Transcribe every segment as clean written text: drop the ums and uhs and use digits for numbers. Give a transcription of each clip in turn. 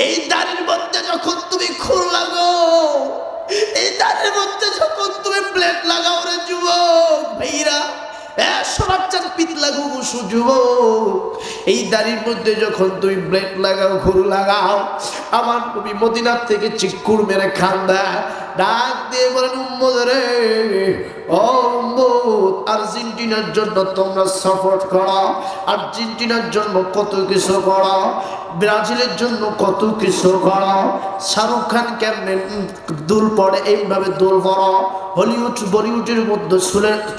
এই দাড়ির মধ্যে যখন তুমি খুর লাগো, এই দাড়ির মধ্যে যখন তুমি প্লেট লাগাও রে যুবক ভাইরা, সোনার পিতলা ঘুঘুসু যুবক, এই দাড়ির মধ্যে যখন তুমি ব্লেড লাগাও, ঘুর লাগাও, আমার নবী মদিনার থেকে চিকুর মেরে খান্দা ডাক দিয়ে বলেন, উম্মত রে, ও উম্মত, আর্জেন্টিনার জন্য তোমরা সাপোর্ট করো, আর্জেন্টিনার জন্য কত কিছু করো, ব্রাজিলের জন্য কত কিছু করো, শাহরুখ খান কেমনে দুল পড়ে এইভাবে দুল করো, হলিউড বলিউডের মধ্যে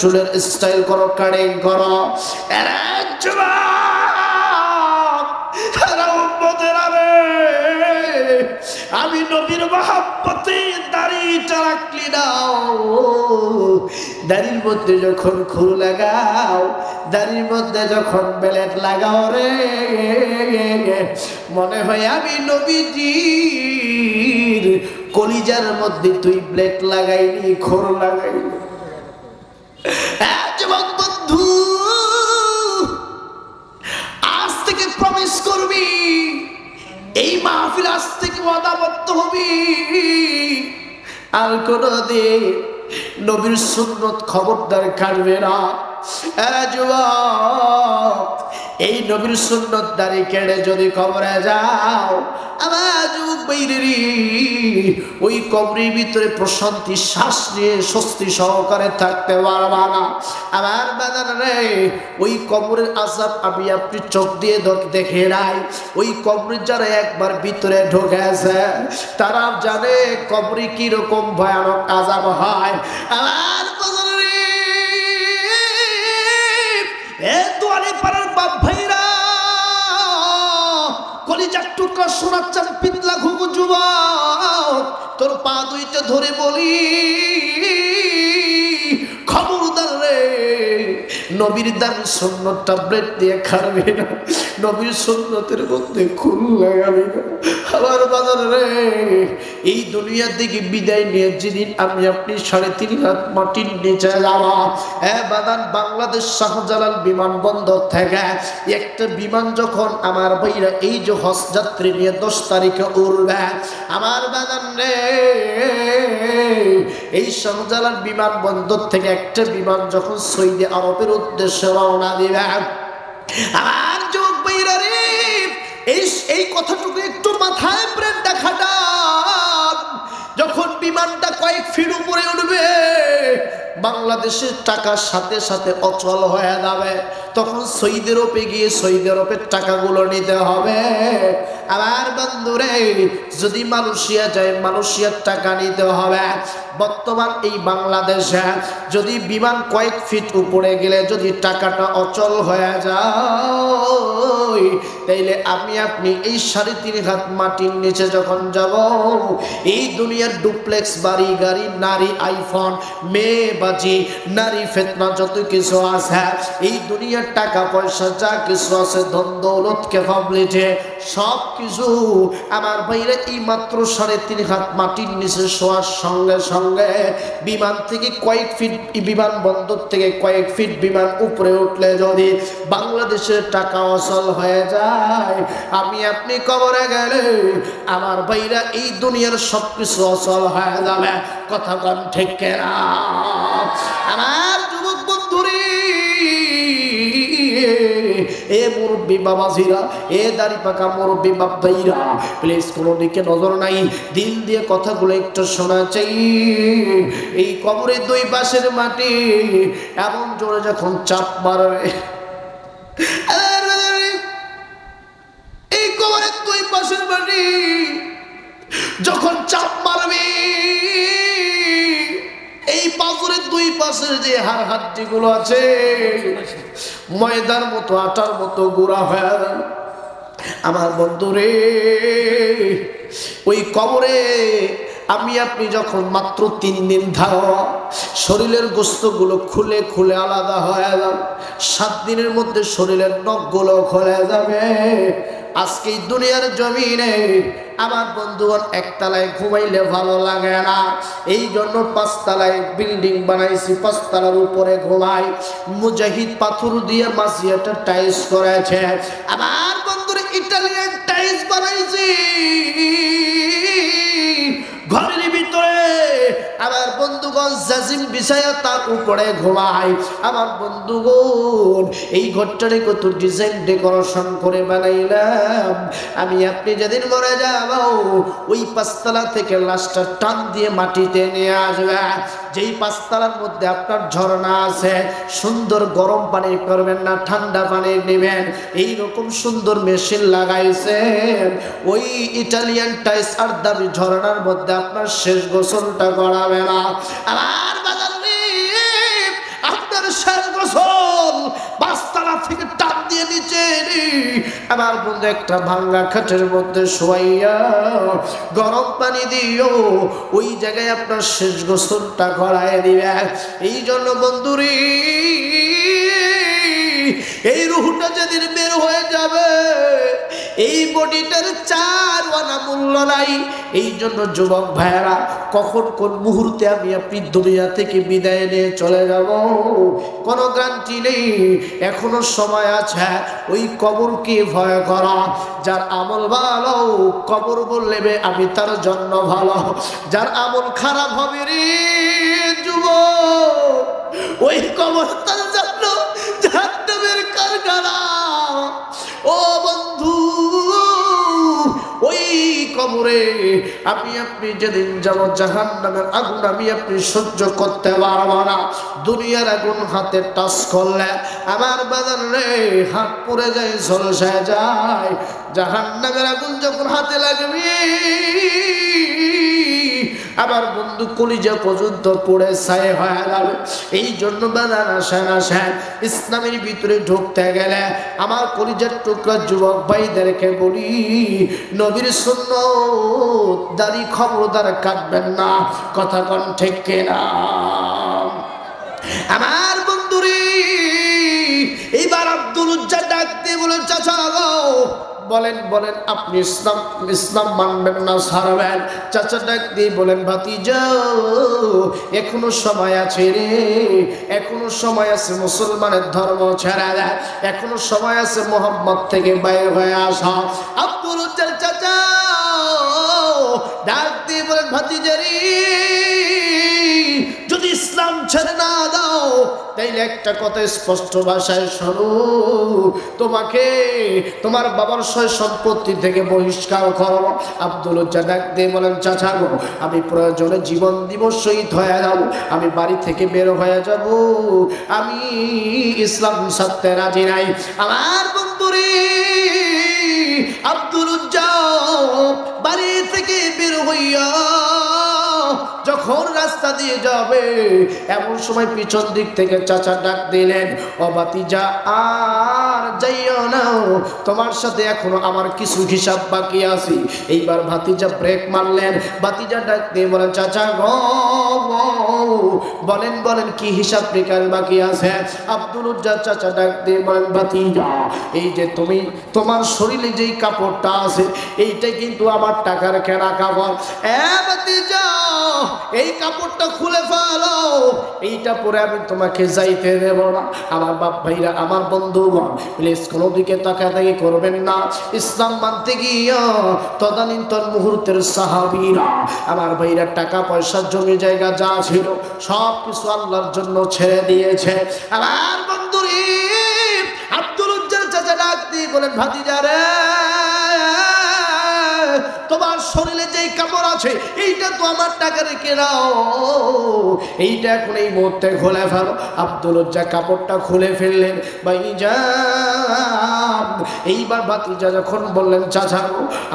চুলের স্টাইল করো, কাটিং করো, আমি নবীর মহব্বতে দাড়িটা রাখলি নাও, দাড়ির মধ্যে যখন খুর লাগাও, দাড়ির মধ্যে যখন বেলেট লাগাও রে, মনে হয় আমি নবীজির কলিজার মধ্যে তুই ব্লেড লাগাইনি, খুর লাগাইনি। যুবক বন্ধু, আজ থেকে প্রমিস করবি, এই মাহফিল আজ থেকে ওয়াদাবদ্ধ হবি, আর কোনদিন নবীর সুন্নত খবরদার কাটবে না। যুবক, এই নবীর সুন্নত দাড়ি কেড়ে যদি কবরে যাও, আমার যুবক বাইরেরই ওই কবরের ভিতরে প্রশান্তি শ্বাস নিয়ে স্বস্তি সহকারে থাকতে পারবা না। আমার বাজার রে, ওই কবরের আযাব আমি আপনি চোখ দিয়ে দেখে নাই। ওই কবরের যারা একবার ভিতরে ঢুকেছে তারা জানে কবরে কিরকম ভয়ানক আযাব হয়। আমার বাজার রে, এ দোয়ারে পাড়ার বাপ ভাইরা, কলিজার টুকরা সোনার চাঁদ পিতলা ঘুঘু যুবক, তোর পা দুইটা ধরে বলি, খবরদার রে, নবীর দামি সুন্নতটা ব্লেড দিয়ে খাবে না, নবীর সুন্নতের মধ্যে খুন লাগাবে না। আমার বাজার রে, এই দুনিয়া থেকে বিদায় নিয়ে যেদিন আমি আপনি 3.5 হাত মাটির নিচে যাওয়া, বাদান বাংলাদেশ শাহজালাল বিমানবন্দর থেকে একটা বিমান যখন আমার ভাইরা এই যে হজ যাত্রী নিয়ে 10 তারিখে উড়বে, আমার বাদান রে, এই শাহজালাল বিমানবন্দর থেকে একটা বিমান যখন সৌদি আরবের উদ্দেশ্যে রওনা দিবে, আমার যুবক ভাইরা রে, এই কথাটুকু একটু মাথায় ব্রেনটা খাটান। যখন বিমানটা কয়েক ফিট উপরে উঠবে, বাংলাদেশের টাকার সাথে সাথে অচল হয়ে যাবে, তখন সৌদি আরবে গিয়ে সৌদি আরবের টাকাগুলো নিতে হবে। আমার বন্ধুরে, যদি মালয়েশিয়া যায় মালয়েশিয়ার টাকা নিতে হবে। বর্তমান এই বাংলাদেশে যদি বিমান কয়েক ফিট উপরে গেলে যদি টাকাটা অচল হয়ে যায়, তাইলে আমি আপনি এই 3.5 হাত মাটির নিচে যখন যাব, এই দুনিয়ার ডুপ্লেক্স বাড়ি গাড়ি, নারী, আইফোন, মেয়ে বাজি, নারী ফেতনা, যত কিছু আছে, এই দুনিয়ার টাকা পয়সা যা কিছু আছে, ধন দৌলত ক্যাপাবিলিটি, সব কিছু আমার ভাইরা এই মাত্র 3.5 হাত মাটির নিচে শোয়ার সঙ্গে সঙ্গে বিমান থেকে কয়েক ফিট, বিমানবন্দর থেকে কয়েক ফিট বিমান উপরে উঠলে যদি বাংলাদেশের টাকা অচল হয়ে যায়, আমি আপনি কবরে গেলে আমার ভাইরা এই দুনিয়ার সবকিছু অচল হয়ে যাবে। কথা কন ঠিক না? আমার যুবক বন্ধুরে, এ মুরব্বী বাবাজিরা, এ দাড়ি পাকা মুরব্বী বাপ ভাইরা, প্লিজ কোনো দিকে নজর নাই, দিল দিয়ে কথাগুলো একটু শোনা চাই। এই কবরের 2 পাশের মাটি এমন জোরে যখন চাপ মারবে, এই কবরের 2 পাশের মাটি যখন চাপ মারবে, এই পাথরের 2 পাশের যে হাড় হাড্ডি গুলো আছে ময়দার মতো, আটার মতো গুঁড়া হয়ে যাবে। আমার বন্ধুরে, ওই কবরে আমি আপনি যখন মাত্র 3 দিন থাকব, শরীরের গোস্তগুলো খুলে খুলে আলাদা হয়ে যাবে। 7 দিনের মধ্যে শরীরের নখগুলো খুলে যাবে। আজকে দুনিয়ার জমিনে আমার বন্ধুগণ একতলায় ঘুমাইলে ভালো লাগে না, এই জন্য 5 তলায় বিল্ডিং বানাইছি, 5 তলার উপরে ঘুমাই। মুজাহিদ পাথর দিয়ে মাসিয়াটা টাইলস করেছে। আমার বন্ধুরা ইটালিয়ান টাইলস গ্যারেজ বানাইছি, ঘরের ভিতরে আমার বন্ধুগণ জাজিম বিছায়া তার উপরে ঘুমায়। আমার বন্ধুগণ এই ঘরটারে কত ডিজাইন ডেকোরেশন করে বানাইলাম। আমি আপনি যেদিন মরে যাব ওই পাঁচতলা থেকে লাশটা টান দিয়ে মাটিতে নিয়ে আসবে। যেই পাঁচতলার মধ্যে আপনার ঝর্ণা আছে, সুন্দর গরম পানি করবেন না ঠান্ডা পানি নেবেন, এইরকম সুন্দর মেশিন লাগাইছেন। ওই ইটালিয়ান টাইস আর দামি ঝর্ণার মধ্যে আপনার শেষ গোসলটা করাবে না। আমার বাজারে আপনার শেষ গোসল পাঁচতলা থেকে টান দিয়ে নিচে আমার বন্ধু একটা ভাঙ্গা খাটের মধ্যে শোয়াইয়া গরম পানি দিও, ওই জায়গায় আপনার শেষ গোসলটা করায় দিবে। এই জন্য বন্ধুরি এই রুহটা যেদিন বের হয়ে যাবে এই বডিটার 4 আনা মূল্য নাই। এই জন্য যুবক ভাইয়েরা, কখন কোন মুহূর্তে আমি আপনি দুনিয়া থেকে বিদায় নিয়ে চলে যাব কোনো গ্যারান্টি নেই। এখনো সময় আছে। ওই কবরকে ভয় করা, যার আমল ভালো কবর বললে আমি তার জন্য ভালো, যার আমল খারাপ হবে রে যুবক ওই কবর তার জন্য জাহান্নামের কারখানা। ও বন্ধু, ওই কবরে আমি আপনি যেদিন যাব জাহান্নামের আগুন আমি আপনি সহ্য করতে পারবো না। দুনিয়ার আগুন হাতে টাচ করলে আমার বাজার রে হাত পড়ে যায়, ঝলসে যায়। জাহান্নামের আগুন যখন হাতে লাগবে আবার বন্ধু কলিজা পর্যন্ত পড়ে ছাই হয়ে যাবে। এই জন্য বানানা সেন ইসলামের ভিতরে ঢুকতে গেলে আমার কলিজার টুকরা যুবক ভাইদেরকে বলি, নবীর সুন্নত দাড়ি খবরদার কাটবেন না। কথা কোন ঠিক কিনা? আমার বন্ধুরে এইবার আব্দুল উজ্জা ডাক দিয়ে বলেন, চাচা গো বলেন বলেন আপনি ইসলাম মানবেন না ছাড়বেন? চাচা ডাক দিয়ে বলেন, ভাতিজা এখনো সময় আছে রে, এখনো সময় আছে মুসলমানের ধর্ম ছেড়ে দেয়, এখনো সময় আছে মোহাম্মদ থেকে বাইরে হয়ে আসা। আব্দুল উজ্জার চাচা ডাক দিয়ে বলেন, ভাতিজা রে যদি ইসলাম ছেড়ে না দাও তাইলে একটা কথা স্পষ্ট ভাষায় শোনো, তোমাকে তোমার বাবার সয় সম্পত্তি থেকে বহিষ্কার করো। আব্দুল উজ্জা ডাক দিয়ে বলেন, চাচা গো আমি প্রয়োজনে জীবন দিব, শহীদ হয়ে যাব, আমি বাড়ি থেকে বের হয়ে যাব, আমি ইসলাম ছাড়তে রাজি নাই। আমার বন্ধুরে আব্দুল উজ্জা বাড়ি থেকে বের হইয়া যখন রাস্তা দিয়ে যাবে এমন সময় পিছন দিক থেকে চাচা ডাক দিলেন, ও ভাতিজা আর যাইও না, তোমার সাথে এখনো আমার কিছু হিসাব বাকি আছে। এইবার ভাতিজা ব্রেক মারলেন। ভাতিজা ডাক দিয়ে বলেন, চাচা গো বলেন বলেন কি হিসাব নিকাশ বাকি আছে? আব্দুল উজ্জা চাচা ডাক দিয়ে বলেন, ভাতিজা এই যে তুমি তোমার শরীরে যেই কাপড়টা আছে এইটাই কিন্তু আমার টাকার কেনা কাপড়। ভাতিজা এই কাপড়টা খুলে ফেলো, এইটা পরে আমি তোমাকে যাইতে দেব না। আমার বাপ ভাইরা, আমার বন্ধুগণ, প্লিজ কোনো দিকে তাকাতাকি করবেন না। ইসলাম মানতে গিয়া তদানীন্তন মুহূর্তের সাহাবীরা আমার ভাইরা টাকা পয়সা জমি জায়গা যা ছিল সব কিছু আল্লাহর জন্য ছেড়ে দিয়েছে। আমার বন্ধুরে আব্দুল উজ্জার চাচা ডাক দিয়ে বলেন, ভাতিজা রে তোমার শরীরে যেই কাপড় আছে এইটা তো আমার টাকা রেখে নাও, এইটা এখন এই মুহূর্তে খুলে ফেলো। আব্দুল উজ্জা কাপড়টা খুলে ফেললেন। ভাইজান এইবার ভাতিজা যখন বললেন, চাচা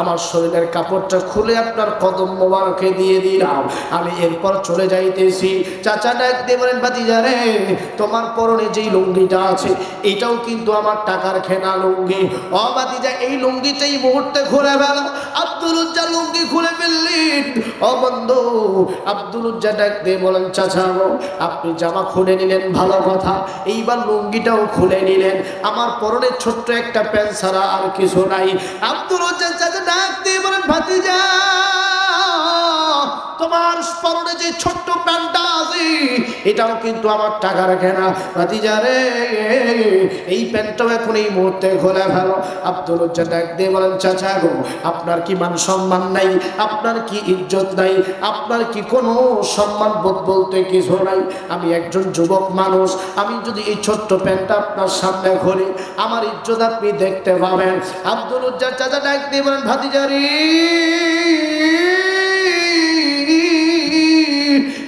আমার শরীরের কাপড়টা খুলে আপনার কদম মোবারকে দিয়ে দিলাম, আমি এরপর চলে যাইতেছি। চাচা ডাক দিয়ে বলেন, ভাতিজা রে তোমার পরনে যেই লুঙ্গিটা আছে এটাও কিন্তু আমার টাকার কেনা লুঙ্গি। ও ভাতিজা এই লুঙ্গিটা এই মুহূর্তে খুলে ফেলো। আব্দুল উজ্জা লুঙ্গি খুলে ফেললেন। ও বন্ধু আব্দুল উজ্জা ডাক দিয়ে বলেন, চাচা আপনি জামা খুলে নিলেন ভালো কথা, এইবার লুঙ্গিটাও খুলে নিলেন, আমার পরনে ছোট্ট একটা প্যান্ট ছাড়া আর কিছু নাই। আব্দুল উজ্জা চাচা ডাক দিয়ে বলেন, ভাতিজা তোমার পরনে যে ছোট্ট প্যান্টটা আছে এটাও কিন্তু আমার টাকা রাখে না। ভাতিজা রে, এই প্যান্টটাও এখন এই মুহূর্তে খুলে ফেলো। আব্দুল উজ্জা ডাক দিয়ে বলেন, চাচা গো, আপনার কি মান সম্মান নাই? আপনার কি ইজ্জত নাই? আপনার কি কোনো সম্মান বোধ বলতে কিছু নাই? আমি একজন যুবক মানুষ, আমি যদি এই ছোট্ট প্যান্টটা আপনার সামনে খুলি, আমার ইজ্জত আপনি দেখতে পাবেন। আব্দুল উজ্জার চাচা ডাক দিয়ে বলেন, ভাতিজারি,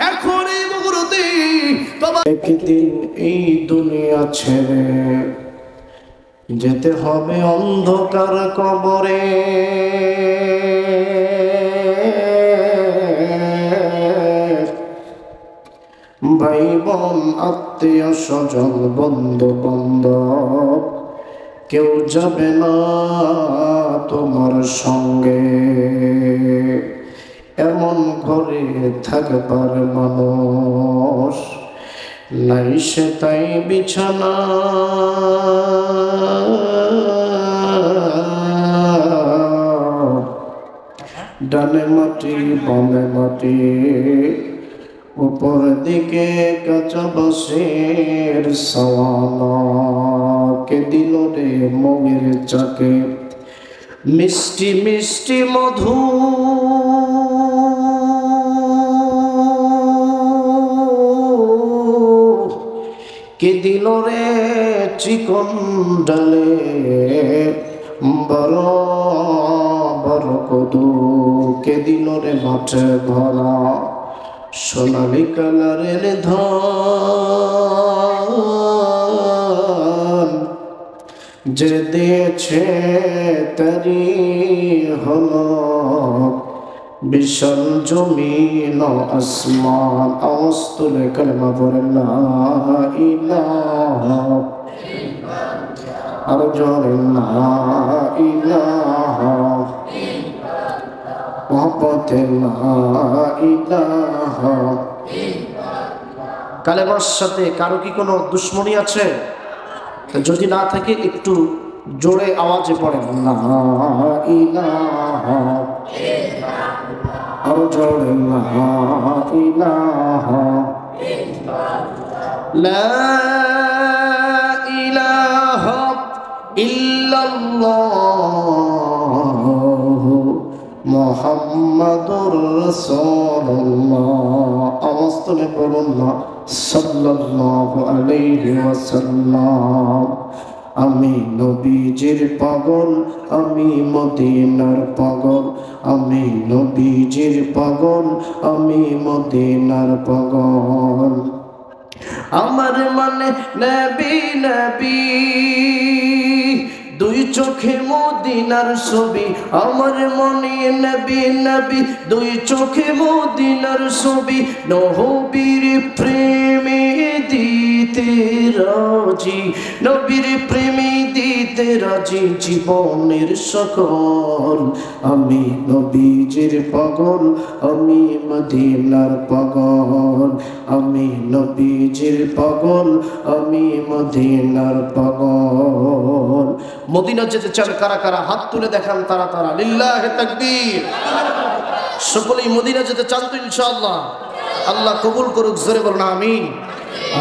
এখন এই মুহূর্তে তোমার একদিন এই দুনিয়া ছেড়ে যেতে হবে অন্ধকার কবরে। ভাই বোন, আত্মীয় স্বজন, বন্ধু বান্ধব কেউ যাবে না তোমার সঙ্গে। এমন ঘরে থাকবার মানুষ নাই, সে তাই বিছানা। ডানে মাটি বামে মাটি, উপর দিকে কাঁচা বাঁশের সাওয়ানা। কে দিল রে মনের চাকে মিষ্টি মিষ্টি মধু, কে দিল রে চিকন ডালে বড় বড় কদু, কে দিল রে মাঠে ভরা সোনালি কালারের ধান। যে দিয়েছে তারি হলো বিশাল জমিন আসমান। আওয়াজ তুলে কালেমা পড়ে লা ইলাহা, আর জোরে লা ইলাহা, মহব্বতে লা ইলাহা। কালেমার সাথে কারো কি কোনো দুশ্মনী আছে? যদি না থাকে একটু জোরে আওয়াজে পড়ে লা ইলাহা, আর জোরে লা ইলাহা, লা ইলাহা ইল্লাল্লাহু মুহাম্মাদুর রাসূলুল্লাহ। আওয়াজ তুলে বলুন না সাল্লাল্লাহু আলাইহি ওয়াসাল্লাম। আমি নবীজির পাগল, আমি মদিনার পাগল, আমি নবীজির পাগল, আমি মদিনার পাগল। আমার মানে নবী নবী, দুই চোখে মদিনার ছবি। আমার মনে নবী নবী, দুই চোখে মদিনার ছবি। নবীর প্রেমে দিতে রাজি, নবীর প্রেমে দিতে রাজি জীবনের সকল। আমি নবীজির পাগল, আমি মদিনার পাগল, আমি নবীজির পাগল, আমি মদিনার পাগল। মদিনা যেতে চান কারা কারা? হাত তুলে দেখান তারা তারা। লিল্লাহি তাকবীর। সকলেই মদিনা যেতে চান তো ইনশাআল্লাহ? আল্লাহ কবুল করুক, জোরে বলুন আমিন।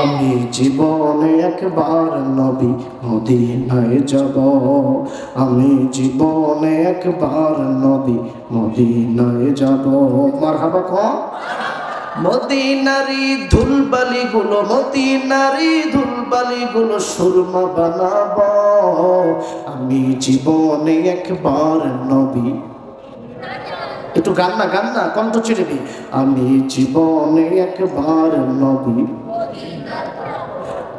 আমি জীবনে একবার নবী মদিনায় যাব, আমি জীবনে একবার নবী মদিনায় যাব। মারহাবা কম। মদিনারি ধুলবালি গুলো, মদিনারি ধুলবালি গুলো সুরমা বানাবো। আমি জীবনে একবার নবী, একটু গান না গান না, কণ্ঠ ছেড়ে দি। আমি জীবনে একবার নবী,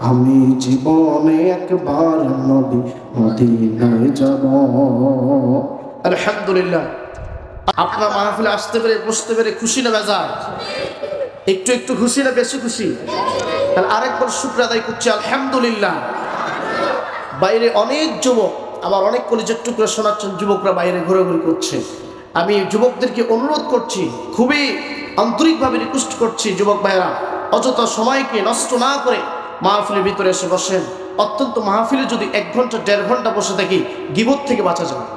আমি জীবনে একবার নবী মদিনায় যাব। আলহামদুলিল্লাহ, আপনার মাহফিলে আসতে পেরে বসতে পেরে খুশি না বেজার? একটু একটু খুশি না বেশি খুশি? তাহলে আরেকবার শুকর আদায় করছি আলহামদুলিল্লাহ। বাইরে অনেক যুবক, আবার অনেক কলিজার টুকরা শোনাচ্ছেন, যুবকরা বাইরে ঘোরাঘুরি করছে। আমি যুবকদেরকে অনুরোধ করছি, খুবই আন্তরিকভাবে রিকোয়েস্ট করছি, যুবক ভাইরা অযথা সময়কে নষ্ট না করে মাহফিলের ভিতরে এসে বসেন। অত্যন্ত মাহফিলে যদি 1 ঘন্টা 1.5 ঘন্টা বসে থাকি, গীবত থেকে বাঁচা যায়।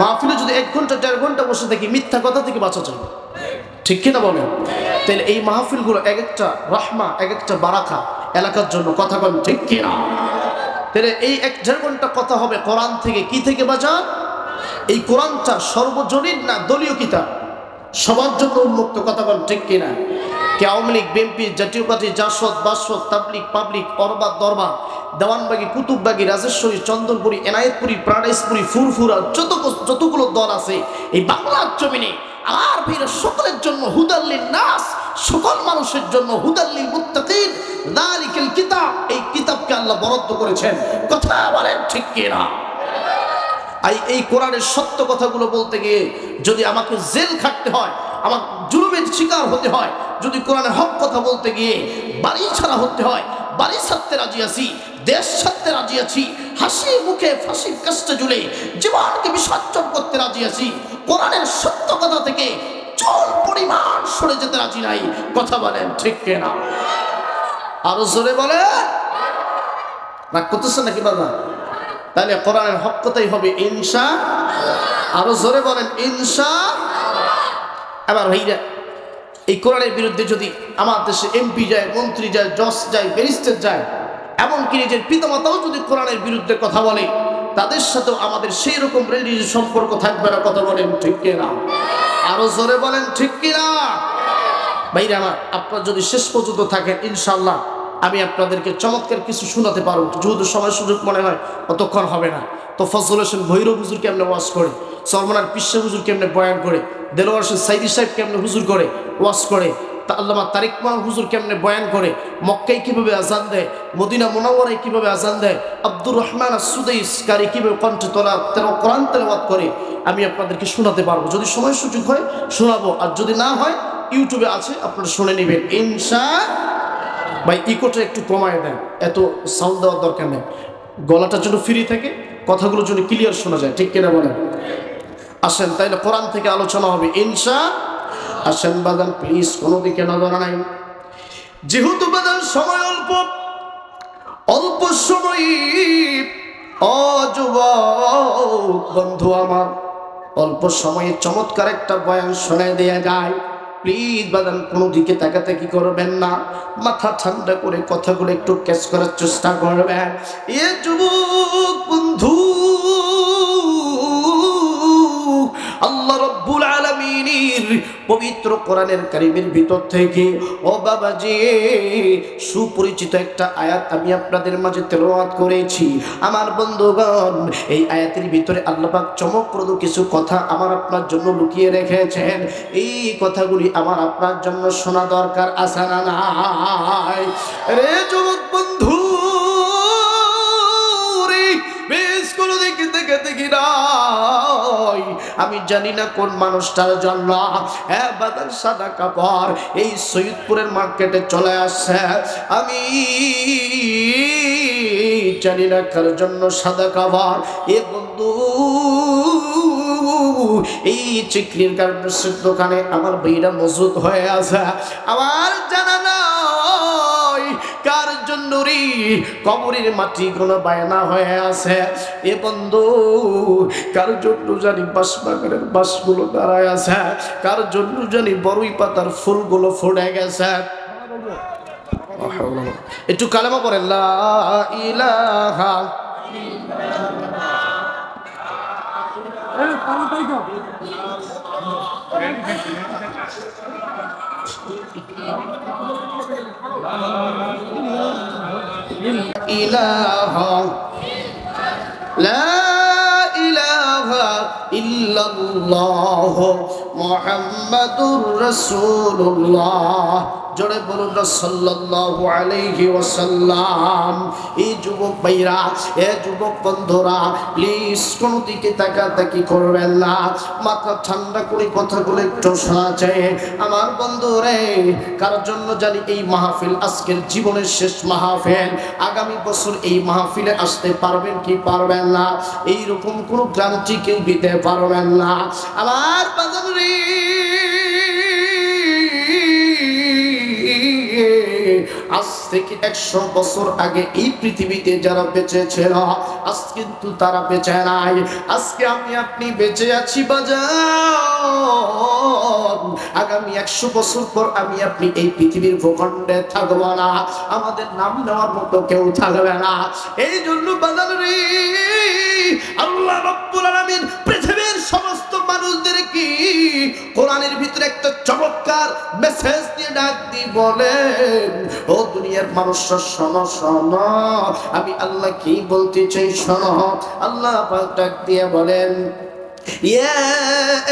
মাহফিলে যদি 1 ঘন্টা 1.5 ঘন্টা বসে থাকি, মিথ্যা কথা থেকে বাঁচা যায়। ঠিক কিনা বলেন? তাহলে এই মাহফিলগুলো এক একটা রহমা, এক একটা বারাকা এলাকার জন্য, কথা বলেন ঠিক কিনা? তাহলে এই 1-1.5 ঘন্টা কথা হবে কোরআন থেকে। কি থেকে বাজার? এই কোরআনটা সর্বজনীন না দলীয় কিতাব, সবার জন্য উন্মুক্ত, কথা বলেন ঠিক কিনা? কে আওয়ামী লীগ, বিএনপি, জাতীয় পার্টি, জাসদ, বাসদ, তাবলিগ, পাবলিক, অরবাদ, দরবার, দেওয়ানবাগি, কুতুববাগি, রাজেশ্বরী, চন্দনপুরি, এনায়েতপুরি, প্রাণেশপুরি, ফুরফুরা, যতগুলো দল আছে এই বাংলার জমিনে আমার ভাইরা সকলের জন্য হুদাল্লিন নাস, সকল মানুষের জন্য হুদাল্লিল মুত্তাকিন, যালিকাল কিতাব, এই কিতাবকে আল্লাহ বরাদ্দ করেছেন, কথা বলেন ঠিক কিনা? এই কোরআনের সত্য কথাগুলো বলতে গিয়ে যদি আমাকে জেল খাটতে হয়, আমার জুলুমের শিকার হতে হয়, যদি কোরআনের হক কথা বলতে গিয়ে বাড়ি ছাড়া হতে হয়, বাড়ি ছাড়তে রাজি আছি, দেশ ছাড়তে রাজি আছি, হাসি মুখে ফাঁসির কাস্টে ঝুলে জীবনকে বিসর্জন করতে রাজি আছি, কোরআনের সত্য কথা থেকে চল পরিমাণ সরে যেতে রাজি নাই, কথা বলেন ঠিক কিনা? আরো জোরে বলে, রাগ করতেছেন নাকি বাবা? তাহলে কোরআনের হক কথাই হবে ইনশা। আরো জোরে বলেন ইনশা। এবার ভাইরা, এই কোরআনের বিরুদ্ধে যদি আমার দেশে এমপি যায়, মন্ত্রী যায়, জজ যায়, ব্যারিস্টার যায়, এমনকি নিজের পিতামাতাও যদি কোরআনের বিরুদ্ধে কথা বলে, তাদের সাথেও আমাদের সেই রকম রিলেশন সম্পর্ক থাকবে না, কথা বলেন ঠিক কিনা? আরো জোরে বলেন ঠিক কিনা? ভাইরা আমার, আপনারা যদি শেষ পর্যন্ত থাকেন ইনশাআল্লাহ আমি আপনাদেরকে চমৎকার কিছু শোনাতে পারবো। যেহেতু সময় সুযোগ মনে হয় অতক্ষণ হবে না, তো ফজল হোসেন ভৈরব হুজুর কেমনে ওয়াজ করে, সরমনার পিসা হুজুর কেমনে বয়ান করে, দেলোয়ার হোসেন সাইদি সাহেব কেমনে হুজুর করে ওয়াজ করে, আল্লামা তারিক মান হুজুর কেমনে বয়ান করে, মক্কায় কিভাবে আজান দেয়, মদিনা মুনাওয়ারায় কিভাবে আজান দেয়, আব্দুর রহমান আসুদাইস কারি কিভাবে কণ্ঠে তোলা কোরআন তেলাওয়াত করে, আমি আপনাদেরকে শোনাতে পারবো। যদি সময় সুযোগ হয় শোনাবো, আর যদি না হয় ইউটিউবে আছে, আপনারা শুনে নেবেন ইনশাআল্লাহ। ভাই ইকোটা একটু কমায় দেন, এত সাউন্ড দেওয়ার দরকার নেই, গলাটা যেন ফ্রি থাকে, কথাগুলো যেন ক্লিয়ার শোনা যায়, ঠিক কিনা বলেন? আসেন তাইলে কোরআন থেকে আলোচনা হবে ইনশাআল্লাহ। আসেন বাদান প্লিজ, কোনো দিকে নজর নাই, যেহেতু বাদান সময় অল্প, অল্প সময় যুবক বন্ধু আমার, অল্প সময়ে চমৎকার একটা বয়ান শোনায় দেয়া যায়। প্লিজ বাদান কোনো দিকে তাকাতাকি করবেন না, মাথা ঠান্ডা করে কথাগুলো একটু ক্যাচ করার চেষ্টা করবেন। এ যুবক বন্ধু, আল্লাহ রাব্বুল আলামিনের পবিত্র কোরআনের কারীমের ভিতর থেকে ও বাবাজি সুপরিচিত একটা আয়াত আমি আপনাদের মাঝে তেলাওয়াত করেছি। আমার বন্ধুগণ, এই আয়াতের ভিতরে আল্লাহ পাক চমকপ্রদ কিছু কথা আমার আপনার জন্য লুকিয়ে রেখেছেন। এই কথাগুলি আমার আপনার জন্য শোনা দরকার আছে না নাই? রে যুবক বন্ধু রে, বেশ কোনো দিকে দেখি নাই, আমি জানি না কোন মানুষটার জন্য বাদান সাদা কাপড় এই সৈয়দপুরের মার্কেটে চলে আসছে, আমি জানি না কার জন্য সাদা কাপড়। এ বন্ধু, এই চিকলির গার্মেন্টসের দোকানে আমার বইরা মজুদ হয়ে আছে, আমার জানা নাই কার জন্য রে কবরের মাটি গুলো বায়না হয়ে আছে। এ বন্ধু, কার জন্য জানি বাঁশবাগানের বাঁশগুলো দাঁড়ায় আছে, কার জন্য জানি বড়ই পাতার ফুলগুলো ফুটে গেছে। একটু কালেমা পড়েন, লা ইলাহা ইলাহা লা ইলাহা ইল্লাল্লাহ মুহাম্মাদুর রাসূলুল্লাহ। জোরে বলুন সাল্লাল্লাহু আলাইহি ওয়াসাল্লাম। এই যুবক ভাইরা, এ যুবক বন্ধুরা, প্লিজ কোনো দিকে তাকাতাকি করবেন না, মাথা ঠান্ডা করে কথাগুলো একটু শোনা যায়। আমার বন্ধুরে, কার জন্য জানি এই মাহফিল আজকের জীবনের শেষ মাহফিল, আগামী বছর এই মাহফিলে আসতে পারবেন কি পারবেন না, এইরকম কোনো গ্যারান্টি কেউ দিতে পারবেন না। আমার বাজারে আস থেকে 100 বছর আগে এই পৃথিবীতে যারা বেঁচে ছিল আজ কিন্তু তারা বেঁচে নাই। আজকে আমি আপনি বেঁচে আছি বাজার, আগামী 100 বছর পর আমি আপনি এই পৃথিবীর ভূখণ্ডে থাকবো না, আমাদের নাম নেওয়ার মতো কেউ থাকবে না। এই জন্য বাজার রে আল্লাহ রাব্বুল আলামিন পৃথিবীর সমস্ত মানুষদেরকে কোরআনের ভিতরে একটা চমৎকার মেসেজ দিয়ে ডাক দিয়ে বলেন, ও দুনিয়ার মানুষরা শোনো শোনো, আমি আল্লাহ কি বলতে চাই শোনো। আল্লাহ পাক ডাক দিয়ে বলেন, ইয়া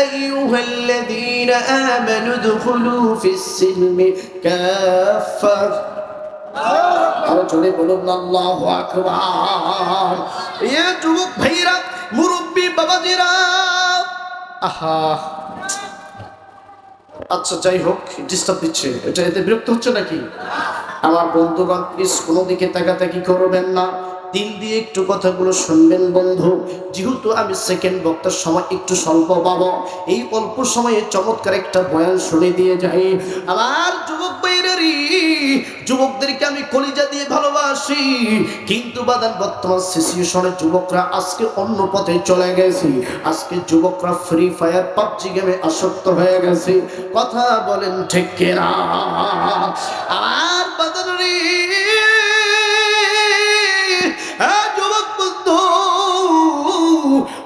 আইয়ুহাল্লাযীনা আমানু দুখুলু ফিস-সিলমি কাফা। আর জোরে বলুন আল্লাহু আকবার। এ যুবক ভাইরা, মুরব্বি বাবাজিরা, আহা আচ্ছা যাই হোক, ডিস্টার্ব দিচ্ছে, এটা এতে বিরক্ত হচ্ছে নাকি? আমার বন্ধুগণ প্লিজ কোনো দিকে তাকাতাকি করবেন না, দিল দিয়ে একটু কথাগুলো শুনবেন বন্ধু। যেহেতু আমি সেকেন্ড বক্তার সময় একটু স্বল্প পাবো, এই অল্প সময়ে চমৎকার একটা বয়ান শুনে দিয়ে যাই। আমার যুবক ভাইয়েরই, যুবকদেরকে আমি কলিজা দিয়ে ভালোবাসি, কিন্তু বাদান বর্তমান সিচুয়েশনে যুবকরা আজকে অন্য পথে চলে গেছে। আজকে যুবকরা ফ্রি ফায়ার পাবজি গেমে আসক্ত হয়ে গেছে। কথা বলেন ঠিক কিনা? আর বাদানরি যুবক বন্ধু,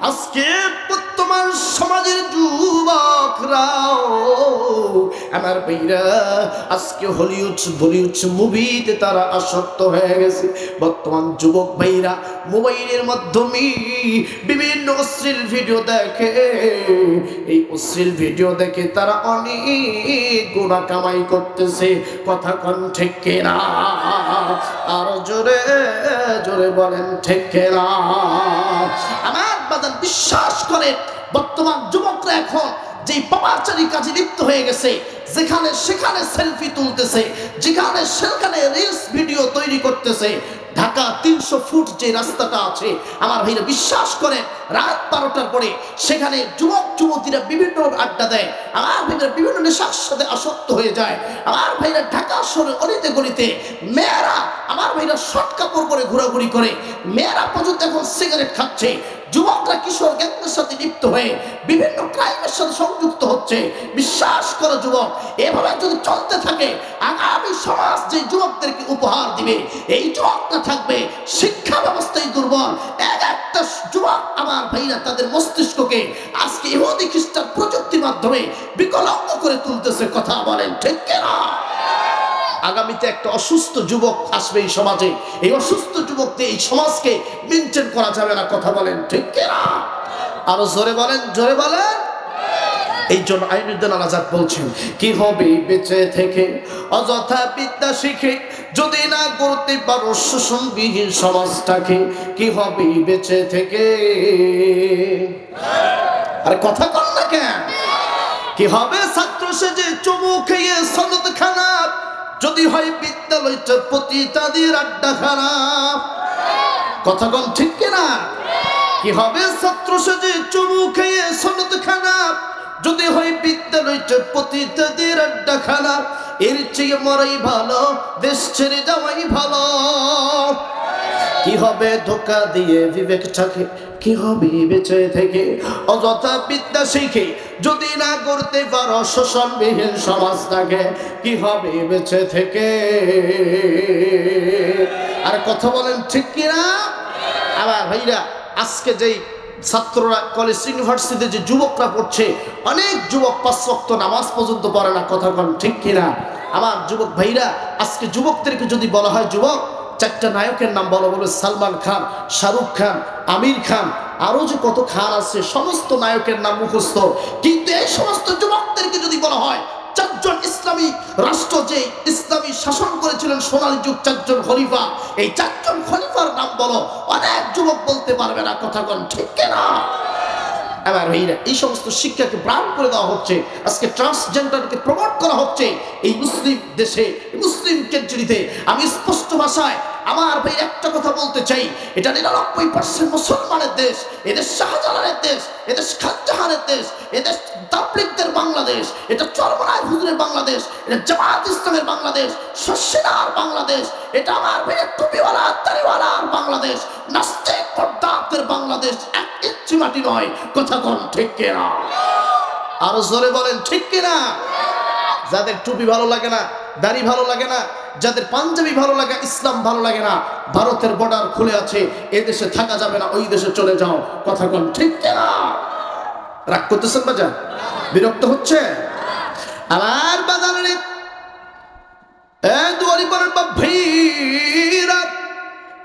আজকে বর্তমান সমাজের যুবকরাও আমার ভাইরা আজকে হলিউড বলিউড মুভিতে তারা আসক্ত হয়ে গেছে। বর্তমান যুবক ভাইরা মোবাইলের মাধ্যমে বিভিন্ন অশ্লীল ভিডিও দেখে, এই অশ্লীল ভিডিও দেখে তারা অনেক গুনাহ কামাই করতেছে। কথা কোন ঠিক কিনা? আর জোরে জোরে বলেন ঠিক কিনা? আমার বাদান বিশ্বাস করে বর্তমান যুবকরা এখন যে পাপাচারী কাজে লিপ্ত হয়ে গেছে, যেখানে সেখানে সেলফি তুলতেছে, যেখানে সেখানে রিলস ভিডিও তৈরি করতেছে। ঢাকা 300 ফুট যে রাস্তাটা আছে, আমার ভাইরা বিশ্বাস করেন রাত 12টার পরে সেখানে যুবক যুবতীরা বিভিন্ন আড্ডা দেয়, আমার ভাইরা বিভিন্ন নেশার সাথে আসক্ত হয়ে যায়। আমার ভাইরা ঢাকা শহরে অলিতে গলিতে মেয়েরা, আমার ভাইরা শর্ট কাপড় পরে ঘোরাঘুরি করে, মেয়েরা পর্যন্ত এখন সিগারেট খাচ্ছে। যুবকরা কিশোর গ্যাংয়ের সাথে লিপ্ত হয়ে বিভিন্ন ক্রাইমের সাথে সংযুক্ত হচ্ছে। বিশ্বাস করো যুবক, এভাবে যদি চলতে থাকে আগামী সমাজ যে যুবকদেরকে উপহার দিবে, এই যুবকটা থাকবে শিক্ষা ব্যবস্থায় দুর্বল। একটা যুবক আমার ভাইরা তাদের মস্তিষ্ককে আজকে ইহুদি খ্রিস্টান প্রযুক্তির মাধ্যমে বিকলাঙ্গ করে তুলতেছে। কথা বলেন ঠিক কিনা? আগামীতে একটা অসুস্থ যুবক আসবে এই সমাজে, এই অসুস্থ যুবক দিয়ে এই সমাজকে মেনটেন করা যাবে না। কথা বলেন ঠিক কিনা? আরো জোরে বলেন, জোরে বলেন। এই জন্য আইনুদ্দিন আল আজাদ বলছেন, কি হবে বেঁচে থেকে অযথা বিদ্যা শিখে যদি না করতে পারো শোষণবিহীন সমাজটাকে? কি হবে বেঁচে থেকে? আরে কথা কর না কেন? কি হবে ছাত্র সেজে চুমু খেয়ে সনদ খারাপ যদি হয় বিদ্যালয়টা প্রতি তাদের আড্ডা খারাপ? কথা কোন ঠিক কিনা? কি হবে ছাত্র সেজে চুমু খেয়ে সনদ খারাপ যদি হয় বিদ্যালয়টা প্রতি তাদের আড্ডা খারাপ? এর চেয়ে মরাই ভালো, দেশ ছেড়ে যাওয়াই ভালো। কি হবে ধোকা দিয়ে বিবেকটাকে? কি হবে বেঁচে থেকে অযথা বিদ্যা শিখে যদি না করতে পারো শোষণবিহীন সমাজটাকে? কি হবে বেঁচে থেকে? আর কথা বলেন ঠিক কিনা? আবার ভাইরা আজকে যেই ছাত্ররা কলেজ ইউনিভার্সিটিতে যে যুবকরা পড়ছে, অনেক যুবক 5 ওয়াক্ত নামাজ পর্যন্ত পড়ে না। কথা বলেন ঠিক কিনা? আমার যুবক ভাইরা আজকে যুবকদেরকে যদি বলা হয় যুবক 4টা নায়কের নাম বলো, বলবে সালমান খান, শাহরুখ খান, আমির খান, আরো যে কত খান আছে, সমস্ত নায়কের নাম মুখস্থ। কিন্তু এই সমস্ত যুবকদেরকে যদি বলা হয় 4জন ইসলামী রাষ্ট্র যে ইসলামী শাসন করেছিলেন সোনালী যুগ, 4জন খলিফা, এই 4জন খলিফার নাম বলো, অনেক যুবক বলতে পারবে না। কথা কোন ঠিক কিনা? এবার ভাইরা এই সমস্ত শিক্ষাকে ব্রাউন করে দেওয়া হচ্ছে। আজকে ট্রান্সজেন্ডারকে প্রমোট করা হচ্ছে এই মুসলিম দেশে, মুসলিম কান্ট্রিতে। আমি স্পষ্ট ভাষায় আমার ভাই একটা কথা বলতে চাই, এটা 99% মুসলমানের দেশ, এদেশ শাহজালালের দেশ, এদেশ খানজাহানের দেশ, এদেশ তাবলীগদের বাংলাদেশ, এটা চরমনায় হুজুরের বাংলাদেশ, এটা জামাত ইসলামের বাংলাদেশ, শস্যেদার বাংলাদেশ, এটা আমার ভাই টুপিওয়ালা দাড়িওয়ালার বাংলাদেশ, নাস্তিক পর্দাদের বাংলাদেশ। এক ইঞ্চি মাটি নয়, কথা কোন ঠিক কিনা? আরো জোরে বলেন ঠিক কিনা? যাদের টুপি ভালো লাগে না, দাড়ি ভালো লাগে না, যাদের পাঞ্জাবি ভালো লাগে, ইসলাম ভালো লাগে না, ভারতের বর্ডার খুলে আছে, এই দেশে থাকা যাবে না, ওই দেশে চলে যাও, কথা কোন ঠিক কিনা? রাগ করতেছেন বাজার? বিরক্ত হচ্ছে? আমার বাজারে দুয়ারি পাড়ার বা ভাইরা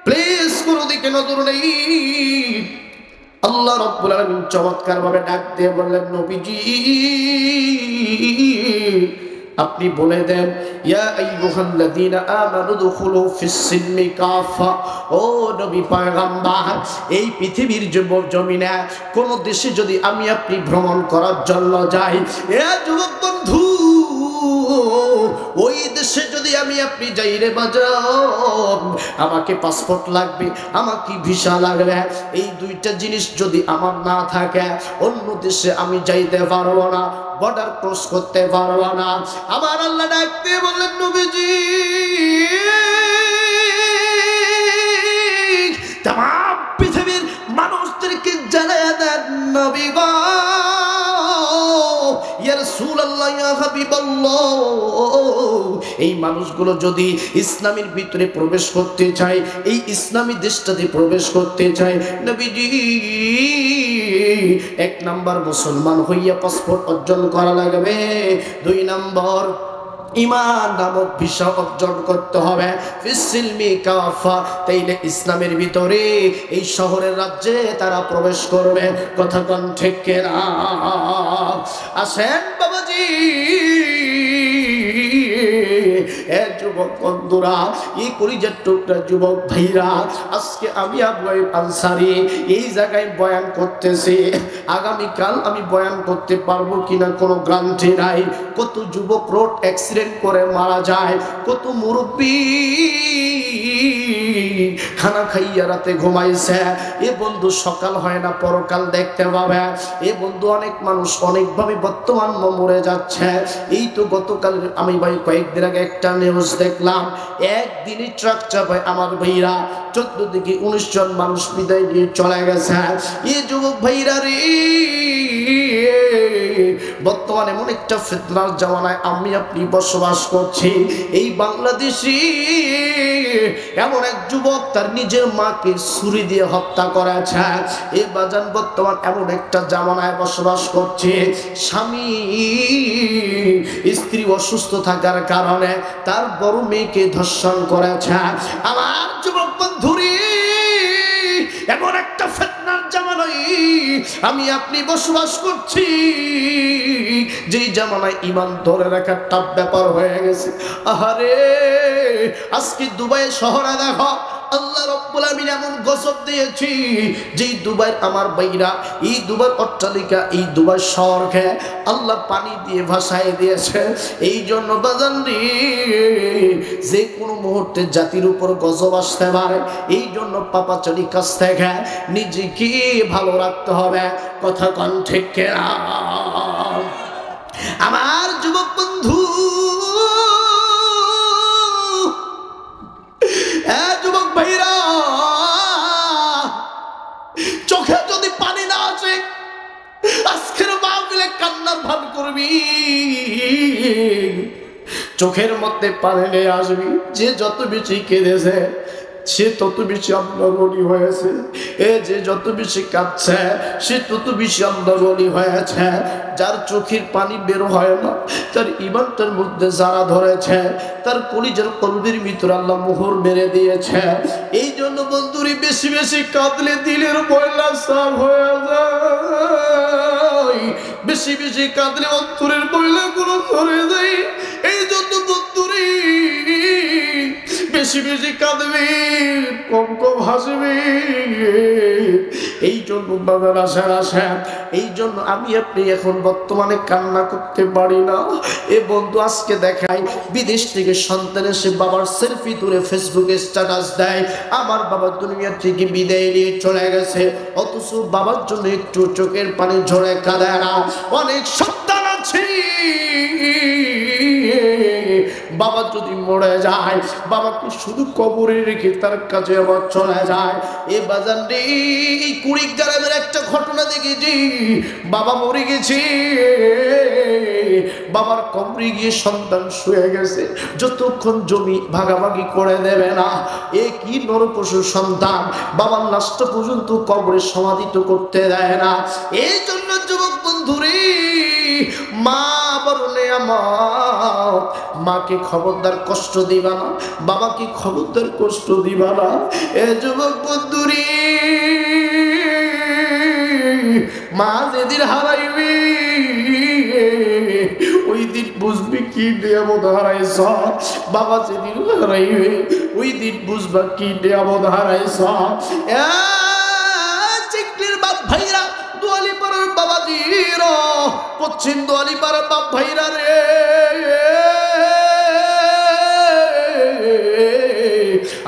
প্লিজ কোনো দিকে নজর নেই। আল্লাহ রাব্বুল আলামিন চমৎকার ভাবে ডাক দিয়ে বললেন, নবীজি আপনি বলে দেন, ইয়া আইয়ুহাল্লাযীনা আমানু দুখুলু ফিস-সিলমি কাফা। ও নবী পয়গম্বর, এই পৃথিবীর জমিনে কোন দেশে যদি আমি আপনি ভ্রমণ করার জন্য যাই, এ যুবক বন্ধু, ওই দেশে যদি আমি আপনি যাই রে বাজার, আমাকে পাসপোর্ট লাগবে, আমাকে ভিসা লাগবে। এই দুইটা জিনিস যদি আমার না থাকে, অন্য দেশে আমি যাইতে পারবো না, বর্ডার ক্রস করতে পারবো না। আমার আল্লাহ ডাকতে বললেন, নবীজি তাম পৃথিবীর মানুষদেরকে জানায়া দেন, নবী গো, ইয়া রাসূলুল্লাহ, ইয়া হাবিবাল্লাহ, এই মানুষগুলো যদি ইসলামের ভিতরে প্রবেশ করতে চায়, এই ইসলামী দেশটাতে প্রবেশ করতে চায়, নবীজি এক নাম্বার মুসলমান হইয়া পাসপোর্ট অর্জন করা লাগবে, 2 নাম্বার ঈমান নামক ভিসা অর্জন করতে হবে, ফিস-সিলমি কাফা। তাইলে ইসলামের ভিতরে এই শহরের রাজ্যে তারা প্রবেশ করবে, কথা কোন ঠিক কিনা? আসেন বাবাজি, যুবক বন্ধুরা, এই কলিজার টুকরা যুবক ভাইরা, আজকে আমি আবু আইয়ুব আনসারী এই জায়গায় বয়ান করতেছি, আগামীকাল আমি বয়ান করতে পারবো কিনা কোনো গ্যারান্টি নাই। কত যুবক রোড অ্যাক্সিডেন্ট করে মারা যায়, কত মুরব্বী খানা খাইয়া রাতে ঘুমাইছে, এ বন্ধু সকাল হয় না পরকাল দেখতে পাবে। এ বন্ধু অনেক মানুষ অনেকভাবে বর্তমান মরে যাচ্ছে। এই তো গতকাল আমি ভাই কয়েকদিন আগে একটা নিউজ দেখলাম, একদিনই ট্রাক চাপায় আমার ভাইরা 14 থেকে 19 জন মানুষ বিদায় নিয়ে চলে গেছে। এই যুবক ভাইরা রে, বর্তমানে এমন একটা ফিতনার জামানায় আমি আপনি বসবাস করছি। এই বাংলাদেশি এমন এক যুবক তার নিজের মাকে ছুরি দিয়ে হত্যা করেছে। এই বাজান বর্তমান এমন একটা জামানায় বসবাস করছে, স্বামী স্ত্রী অসুস্থ থাকার কারণে তার বড় মেয়েকে ধর্ষণ করেছে। আমার যুবক বন্ধুরি, এমন একটা ফিতনার জামানায় আমি আপনি বসবাস করছি, যেই জামানায় ঈমান ধরে রাখার টাফ ব্যাপার হয়ে গেছে। আহারে, আজকে দুবাই শহরে দেখো, আল্লাহ রাব্বুল আমিন এমন গজব দিয়েছি, যেই দুবাইয়ের আমার ভাইরা, এই দুবাই অট্টালিকা, এই দুবাই শহরকে আল্লাহ পানি দিয়ে ভাসায় দিয়েছে। এই জন্য বাজান রে, যে কোনো মুহূর্তে জাতির উপর গজব আসতে পারে। এই জন্য পাপাচারী কাছ থেকে নিজেকে ভালো রাখতে হবে, কথা কোন ঠিক কিনা? আমার যুবক বন্ধু, যুবক ভাইরা, চোখে যদি পানি না আসে, আজকের মাহফিলে কান্নার ভান করবি, চোখের মধ্যে পানি নিয়ে আসবি। যে যত বেশি কেঁদেছে, সে তত বেশি আন্দোলনী হয়েছে। এ যে যত বেশি কাঁদছে, সে তত বেশি আন্দোলনী হয়েছে। যার চোখের পানি বের হয় না, তার ঈমানটার মধ্যে যারা ধরেছে, তার কলিজার কলবির ভিতর আল্লাহ মোহর মেরে দিয়েছে। এই জন্য বন্ধুরি, বেশি বেশি কাঁদলে দিলের ময়লা সাফ হয়ে যায়, বেশি বেশি কাঁদলে অন্তরের ময়লা গুলো ধরে যায়। এই জন্য বন্ধুরি, বেশি বেশি কাঁদবি, কম কম হাসবি। এই জন্য বাবার আশার আশা, এই জন্য আমি আপনি এখন বর্তমানে কান্না করতে পারি না। এ বন্ধু আজকে দেখাই, বিদেশ থেকে সন্তান এসে বাবার সেলফি তুলে ফেসবুকে স্ট্যাটাস দেয়, আমার বাবা দুনিয়া থেকে বিদায় নিয়ে চলে গেছে, অথচ বাবার জন্য একটু চোখের পানি ঝরে কাঁদে না। অনেক সন্তান আছে বাবা যদি মরে যায়, বাবাকে শুধু কবরে রেখে তার কাছে আবার চলে যায়। এ বাজান রে, এই কুড়িক গ্রামের একটা ঘটনা দেখেছি, বাবা মরে গেছে, বাবার কবরে গিয়ে সন্তান শুয়ে গেছে, যতক্ষণ জমি ভাগাভাগি করে দেবে না, এ কি নরপশু সন্তান, বাবার লাশটা পর্যন্ত কবরে সমাধিত করতে দেয় না। এই জন্য যুবক বন্ধুরে, মা বললে আমার, মাকে খবরদার কষ্ট দিবা না, বাবাকে খবরদার কষ্ট দিবা না। এ যুবক বন্ধুরে, মা যেদিন হারাইবি ওই দিন বুঝবি কি নিয়ামত হারাইছ, বাবা যেদিন হারাইবে ওই দিন বুঝবা কি নিয়ামত হারাইছ। চিকলির বাপ ভাইরা, দোয়ালিপাড়ার বাবাজির, পশ্চিম দোয়ালিপাড়ার বাপ ভাইরা রে,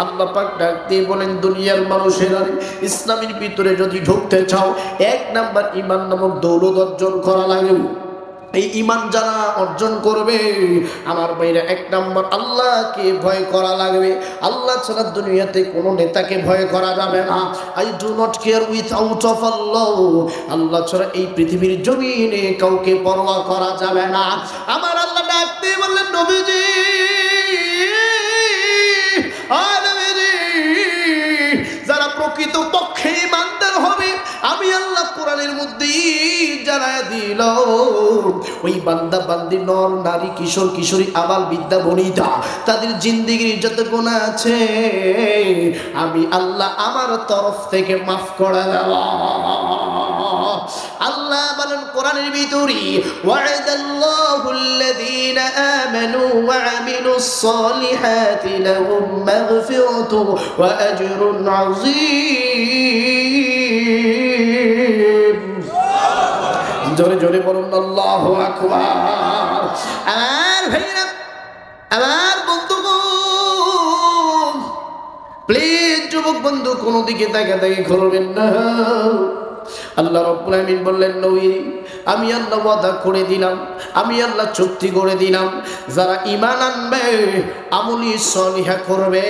আল্লাহ পাক ডাক দিয়ে বলেন, দুনিয়ার মানুষেরা ইসলামের ভিতরে যদি ঢুকতে চাও, 1 নাম্বার ঈমান নামক দৌলত অর্জন করা লাগবে। এই ঈমান যারা অর্জন করবে আমার ভাইরা, 1 নাম্বার আল্লাহকে ভয় করা লাগবে। আল্লাহ ছাড়া দুনিয়াতে কোনো নেতাকে ভয় করা যাবে না। I do not care without of আল্লাহ, আল্লাহ ছাড়া এই পৃথিবীর জমিনে কাউকে পরোয়া করা যাবে না। আমার আল্লাহ ডাক দিয়ে বললেন, নবীজি, যারা প্রকৃত পক্ষে ঈমানদার হবে, আমি আল্লাহ কোরআনের মধ্যে জানায় দিল, ওই বান্দা বান্দি, নর নারী, কিশোর কিশোরী, আবাল বৃদ্ধা বনিতা, তাদের জিন্দেগির যত গুনাহ আছে আমি আল্লাহ আমার তরফ থেকে মাফ করে দেওয়া। আল্লাহ বলেন কোরআনের ভিতরে, ওয়া'দাল্লাহুল্লাযীনা আমানু ওয়া আমিলুস সালিহাতি লাহুম মাগফিরাতুন ওয়া আজরুন আযীম। জোরে জোরে বলুন আল্লাহু আকবার। আর ভাইরা, আমার বন্ধুগণ, প্লিজ যুবক বন্ধু কোনো দিকে তাকাতাকি করবেন না। আল্লাহ রাব্বুল আলামিন বললেন, নবী, আমি আল্লাহ ওয়াদা করে দিলাম, আমি আল্লাহ চুক্তি করে দিলাম, যারা ঈমান আনবে, আমলি সলিহা করবে,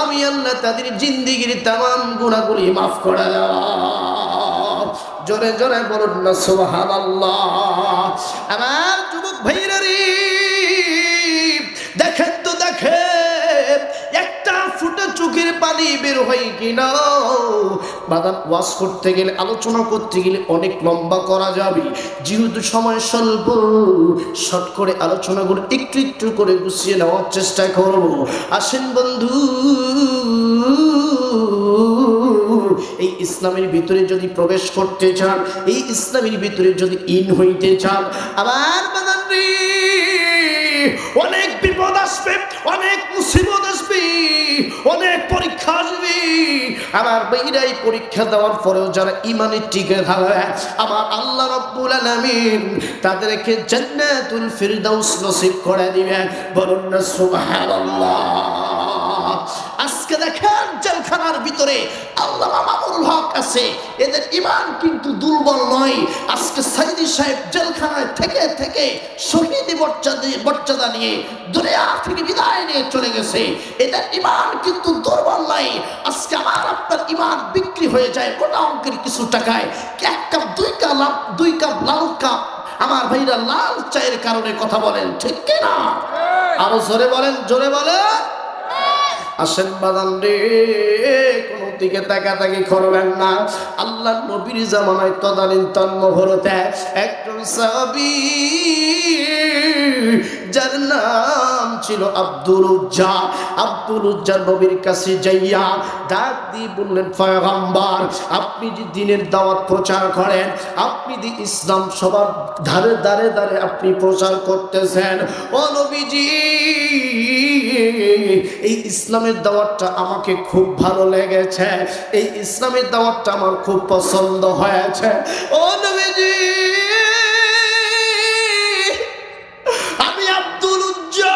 আমি আল্লাহ তাদের জিন্দেগির তামাম গুনাহগুলি মাফ করে দেব। জোরে জোরে বলুন না সুবহানাল্লাহ। আমার যুবক ভাইরা রে, দেখেন তো দেখেন, একটা ফুটা চোখের পানি বের হয় কিনা। বাদাম ওয়াজ করতে গেলে, আলোচনা করতে গেলে অনেক লম্বা করা যাবে, যেহেতু সময় স্বল্প, শর্ট করে আলোচনাগুলো একটু একটু করে গুছিয়ে নেওয়ার চেষ্টা করব। আসেন বন্ধু, এই ইসলামের ভিতরে যদি প্রবেশ করতে চান, এই ইসলামের ভিতরে যদি ইন হইতে চান, আবার বাদাম রে, অনেক বিপদ আসবে, অনেক মুসিবত আসবে, অনেক পরীক্ষা আসবে। আমার ভাইরাই পরীক্ষা দেওয়ার পরেও যারা ঈমানে টিকে থাকবে, আমার আল্লাহ রাব্বুল আলামিন তাদেরকে জান্নাতুল ফিরদাউস নসিব করে দিবেন। বলুন না সুবহানাল্লাহ। আজকে দেখেন জেলখানার ভিতরে আল্লামা মামুনুল হক আছে, এদের ঈমান কিন্তু দুর্বল নয়। আজকে সাইদি সাহেব জেলখানায় থেকে থেকে শহীদ মর্যাদা নিয়ে দুনিয়া থেকে বিদায় নিয়ে চলে গেছে, এদের ঈমান কিন্তু দুর্বল নয়। আজকে আমার আপনার ঈমান বিক্রি হয়ে যায় মোটা অঙ্কের কিছু টাকায়, 1 কাপ 2 কাপ লাল কাপ, আমার ভাইরা লাল চায়ের কারণে কথা বলেন, ঠিক কিনা? আরো জোরে বলেন, জোরে বলেন। আসেন বাদাম রে, কোনো দিকে তাকাতাকি করবেন না। আল্লাহ নবীর জামানায় তদানীন্তন মুহূর্তে একজন সাহাবী, যার নাম ছিল আব্দুল উজ্জা, আব্দুল উজ্জা নবীর কাছে যাইয়া ডাক দিয়ে বললেন, পয়গম্বর, আপনি যে দ্বীনের দাওয়াত প্রচার করেন, আপনি যে ইসলাম সবার ধারে ধারে ধারে আপনি প্রচার করতেছেন, ও নবীজি, এই ইসলামের দাওয়াতটা আমাকে খুব ভালো লেগেছে, এই ইসলামের দাওয়াতটা আমার খুব পছন্দ হয়েছে। ও নবীজি, আমি আব্দুল উজ্জা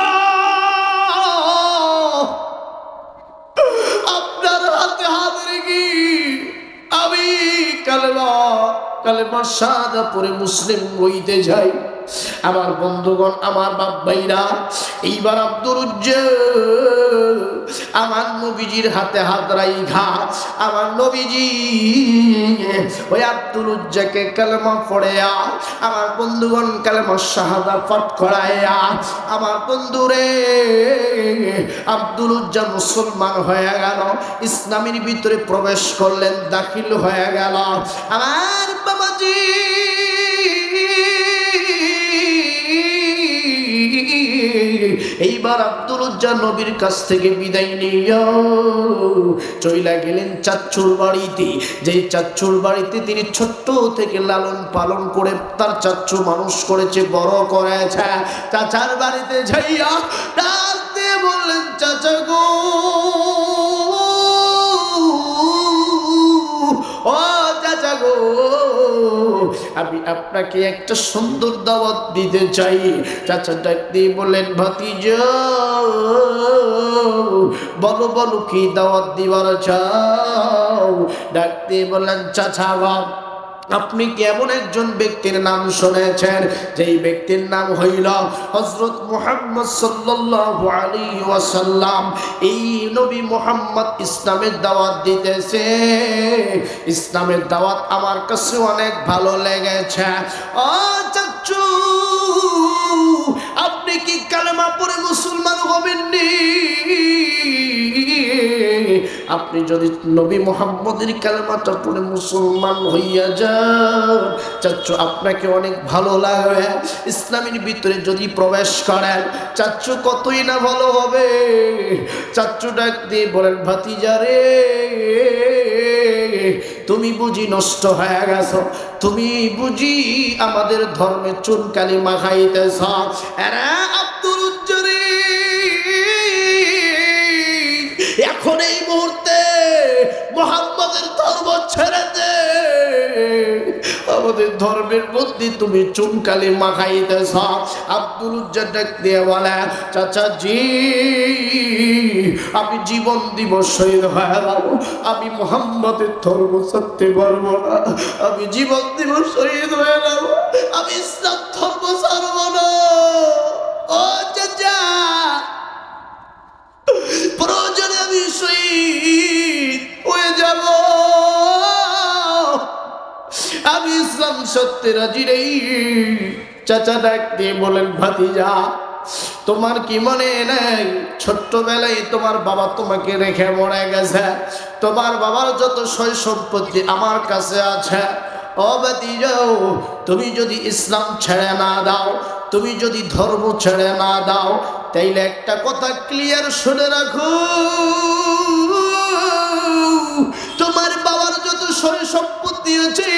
আপনার হাতে হাত রেখে আমি কালেমা শাহাদাত পড়ে মুসলিম হইতে যাই। আমার বন্ধুগণ, আমার বাপ ভাইরা, এইবার আব্দুল উজ্জা আমার নবীজির হাতে হাত রাইখা আমার নবীজি ওই আব্দুল উজ্জাকে কালেমা পড়েয়া আমার বন্ধুগণ কালেমা শাহাদাত পাঠ করাইয়া আমার বন্ধুরে আব্দুল উজ্জা মুসলমান হয়ে গেল, ইসলামের ভিতরে প্রবেশ করলেন, দাখিল হয়ে গেল। আমার বাবাজি এইবার আব্দুল উজ্জা নবীর কাছ থেকে বিদায় নিয়ে চইলা গেলেন চাচ্চুর বাড়িতে। যেই চাচ্চুর বাড়িতে তিনি ছোট্ট থেকে লালন পালন করে তার চাচ্চু মানুষ করেছে, বড় করেছে। চাচার বাড়িতে যাইয়া ডাক দিয়ে বললেন, চাচা গো, ও চাচা গো, আমি আপনাকে একটা সুন্দর দাওয়াত দিতে চাই। চাচা ডাক দিয়ে বললেন, ভাতিজা বলো বলো কি দাওয়াত দিবার চাও? ডাক দিয়ে বললেন, চাচা বাপ, আপনি কি এমন একজন ব্যক্তির নাম শুনেছেন যেই ব্যক্তির নাম হইল হযরত মুহাম্মদ সাল্লাল্লাহু আলাইহি ওয়াসাল্লাম? এই নবী মুহাম্মদ ইসলামের দাওয়াত দিতেছে, ইসলামের দাওয়াত আমার কাছে অনেক ভালো লেগেছে। ও চাচু, আপনি কি কালেমা পড়ে মুসলমান হবেননি? আপনি যদি নবী মুহাম্মদের কালেমাটা পড়ে মুসলমান হইয়া যান, চাচু আপনাকে অনেক ভালো লাগবে। ইসলামের ভিতরে যদি প্রবেশ করেন, চাচু কতই না ভালো হবে। চাচু ডাক দিয়ে বলেন, ভাতিজা রে, তুমি বুঝি নষ্ট হয়ে গেছো, তুমি বুঝি আমাদের ধর্মে চুনকালি মাখাইতেছ। আরে আব্দুল উজ্জা রে, এখন এই মুহূর্তে মুহাম্মাদের ধর্ম ছেড়ে দে, আমাদের ধর্মের মধ্যে তুমি চুনকালি মাখাইতেছ। আব্দুল উজ্জা ডাক দিয়ে বলে, চাচা জি, আমি জীবন দিব, শহীদ হয়ে যাব, আমি মুহাম্মাদের ধর্ম ছাড়তে পারবো না, আমি জীবন দিব, শহীদ হয়ে যাব, আমি ইসলাম ধর্ম ছাড়বো না। ও চাচা, প্রয়োজনে আমি শহীদ হয়ে যাব, আমি ইসলাম সত্যি রাজি নেই। চাচা ডাক দিয়ে বলেন, ভাতিজা তোমার কি মনে নেই ছোট্টবেলায় তোমার বাবা তোমাকে রেখে মরে গেছে, তোমার বাবার যত সয় সম্পত্তি আমার কাছে আছে। ও ভাতিজা, তুমি যদি ইসলাম ছেড়ে না দাও, তুমি যদি ধর্ম ছেড়ে না দাও, তাইলে একটা কথা ক্লিয়ার শুনে রাখো, তোমার বাবার যত সয় সম্পত্তি আছে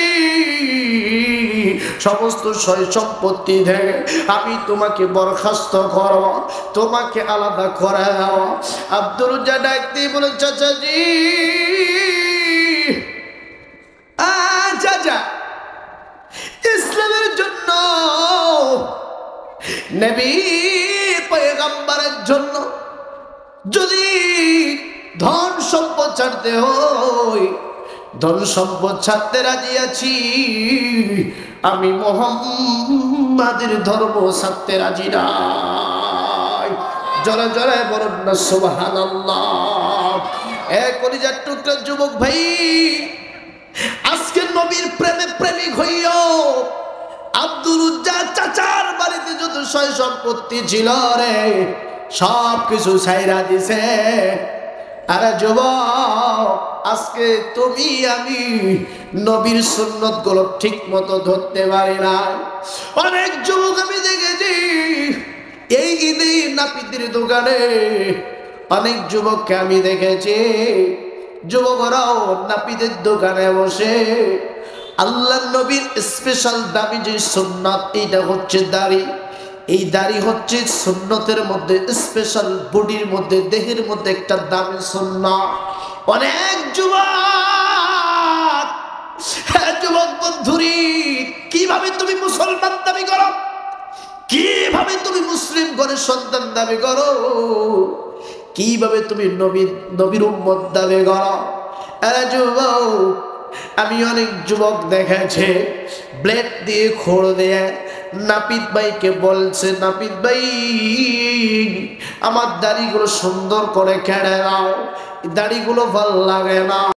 সমস্ত সয় সম্পত্তি থেকে আমি তোমাকে বরখাস্ত করব, তোমাকে আলাদা করে দাও। আব্দুল উজ্জা ডাক দিয়ে বলে, চাচাজি, চাচা, ইসলামের জন্য, নবী পয়গম্বরের জন্য যদি ধন সম্পদ ছাড়তে হয়, ধন সম্পদ ছাড়তে রাজি আছি, আমি মুহাম্মাদের ধর্ম ছাড়তে রাজি নাই। জোরে জোরে বলুন না সুবহানাল্লাহ। এ কলিজার টুকরা যুবক ভাই, আজকে নবীর প্রেমে প্রেমিক হইও আব্দুল উজ্জা চাচার বাড়িতে যত সয় সম্পত্তি ছিল রে সব কিছু ছাইরা দিছে। আরে যুবক, আজকে তুমি আমি নবীর সুন্নত গুলো ঠিক মতো ধরতে পারি না। অনেক যুবক আমি দেখেছি এই ঈদে নাপিতের দোকানে, অনেক যুবককে আমি দেখেছি যুবকরাও নাপিতের দোকানে বসে আল্লাহ নবীর স্পেশাল দাবি যে সুন্নাত, এইটা হচ্ছে দাড়ি। এই দাড়ি হচ্ছে সুন্নতের মধ্যে স্পেশাল, বডির মধ্যে, দেহের মধ্যে একটা দামি সুন্নাত। অনেক যুবক, হ্যাঁ যুবক বন্ধুরি, কিভাবে তুমি মুসলমান দাবি করো, কিভাবে তুমি মুসলিম ঘরের সন্তান দাবি করো, কিভাবে তুমি নবীর উম্মত দাবি করো? আরে যুবক, আমি অনেক যুবক দেখেছে ব্লেড দিয়ে খোড় দিয়ে নাপিত ভাইকে বলছে, নাপিত ভাই আমার দাড়িগুলো সুন্দর করে কেটে দাও, দাড়িগুলো ভাল লাগে না।